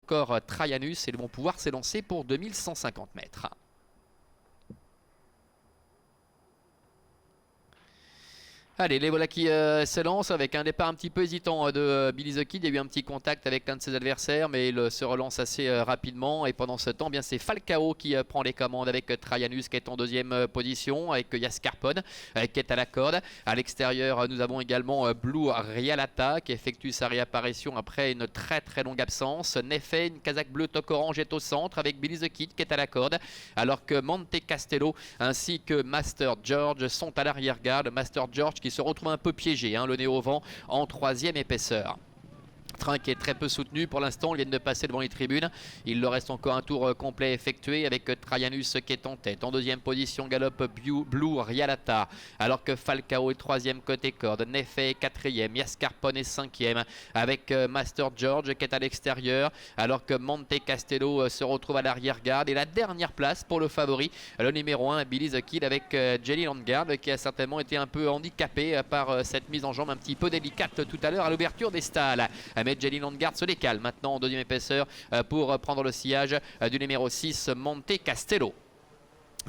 encore Traianus et ils vont pouvoir s'élancer pour 2150 mètres. Allez, les voilà qui se lancent avec un départ un petit peu hésitant de Billy the Kid. Il y a eu un petit contact avec l'un de ses adversaires, mais il se relance assez rapidement. Et pendant ce temps, bien c'est Falcao qui prend les commandes avec Traianus qui est en deuxième position, avec Jaskarpon qui est à la corde. À l'extérieur, nous avons également Blue Rialata qui effectue sa réapparition après une très longue absence. Nefé, une casaque bleue toque orange est au centre avec Billy the Kid qui est à la corde, alors que Monte Castello ainsi que Master George sont à l'arrière-garde. Master George qui se retrouve un peu piégé, le nez au vent en troisième épaisseur. Train qui est très peu soutenu pour l'instant, ils viennent de passer devant les tribunes. Il leur reste encore un tour complet effectué avec Traianus qui est en tête. En deuxième position, galope Blue Rialata, alors que Falcao est troisième côté corde. Nefé est quatrième, Jaskarpon est cinquième, avec Master George qui est à l'extérieur, alors que Monte Castello se retrouve à l'arrière-garde. Et la dernière place pour le favori, le numéro 1, Billy the Kid, avec Jelly Landguard qui a certainement été un peu handicapé par cette mise en jambe un petit peu délicate tout à l'heure à l'ouverture des stalles. Mais Jelly Landguard se décale maintenant en deuxième épaisseur pour prendre le sillage du numéro 6 Monte Castello.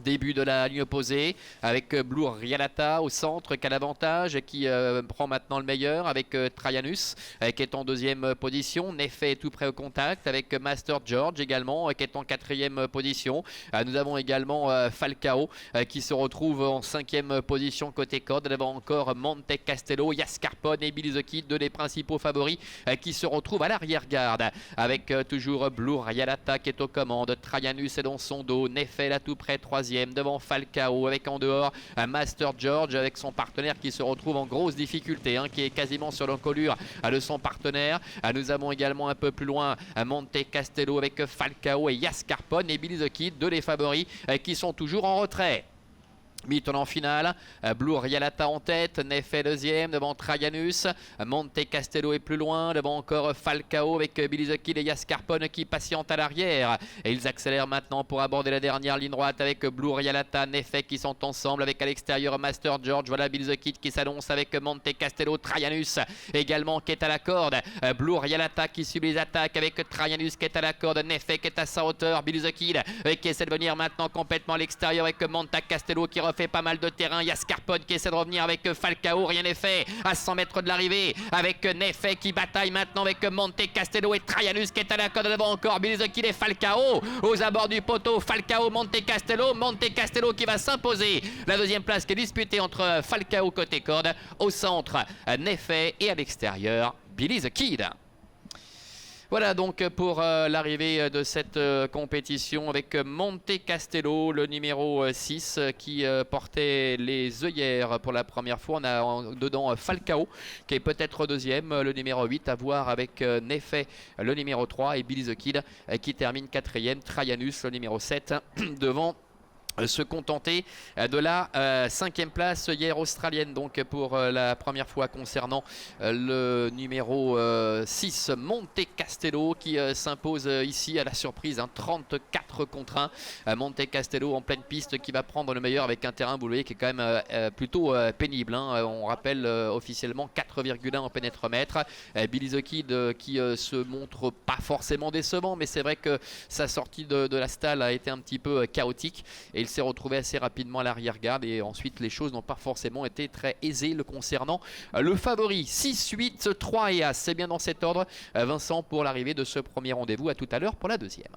Début de la ligne opposée avec Blue Rialata au centre qui a l'avantage, qui prend maintenant le meilleur avec Traianus qui est en deuxième position. Nefé est tout près au contact avec Master George également qui est en quatrième position. Nous avons également Falcao qui se retrouve en cinquième position côté corde. Devant encore Monte Castello, Jaskarpon et Billy the Kid, deux des principaux favoris qui se retrouvent à l'arrière-garde avec toujours Blue Rialata qui est aux commandes. Traianus est dans son dos. Nefé là tout près, troisième devant Falcao, avec en dehors un Master George avec son partenaire qui se retrouve en grosse difficulté, qui est quasiment sur l'encolure de son partenaire. Nous avons également un peu plus loin Monte Castello avec Falcao et Jaskarpon et Billy the Kid, deux des favoris qui sont toujours en retrait. Mi-temps finale, Blue Rialata en tête, Nefé deuxième devant Traianus, Monte Castello est plus loin, devant encore Falcao avec Billy the Kid et Jaskarpon qui patientent à l'arrière. Et ils accélèrent maintenant pour aborder la dernière ligne droite avec Blue Rialata, Nefé qui sont ensemble avec à l'extérieur Master George. Voilà Billy the Kid qui s'annonce avec Monte Castello, Traianus également qui est à la corde. Blue Rialata qui subit les attaques avec Traianus qui est à la corde, Nefé qui est à sa hauteur, Billy the Kid qui essaie de venir maintenant complètement à l'extérieur avec Monte Castello qui fait pas mal de terrain. Jaskarpon qui essaie de revenir avec Falcao, rien n'est fait à 100 mètres de l'arrivée avec Nefé qui bataille maintenant avec Monte Castello et Traianus qui est à la corde. Devant encore Billy the Kid et Falcao aux abords du poteau. Falcao, Monte Castello qui va s'imposer la deuxième place qui est disputée entre Falcao côté corde, au centre Nefé et à l'extérieur Billy the Kid. Voilà donc pour l'arrivée de cette compétition avec Monte Castello, le numéro 6 qui portait les œillères pour la première fois. On a dedans Falcao qui est peut-être deuxième, le numéro 8 à voir avec Nefé, le numéro 3 et Billy the Kid qui termine quatrième. Traianus, le numéro 7 devant se contenter de la cinquième place hier australienne, donc pour la première fois concernant le numéro 6 Monte Castello qui s'impose ici à la surprise, 34 contre 1. Monte Castello en pleine piste qui va prendre le meilleur avec un terrain, vous voyez, qui est quand même plutôt pénible. On rappelle officiellement 4,1 en pénètre-mètre. Billy the Kid qui se montre pas forcément décevant, mais c'est vrai que sa sortie de la stalle a été un petit peu chaotique et il s'est retrouvé assez rapidement à l'arrière-garde et ensuite les choses n'ont pas forcément été très aisées le concernant. Le favori 6, 8, 3 et As, c'est bien dans cet ordre Vincent pour l'arrivée de ce premier rendez-vous. À tout à l'heure pour la deuxième.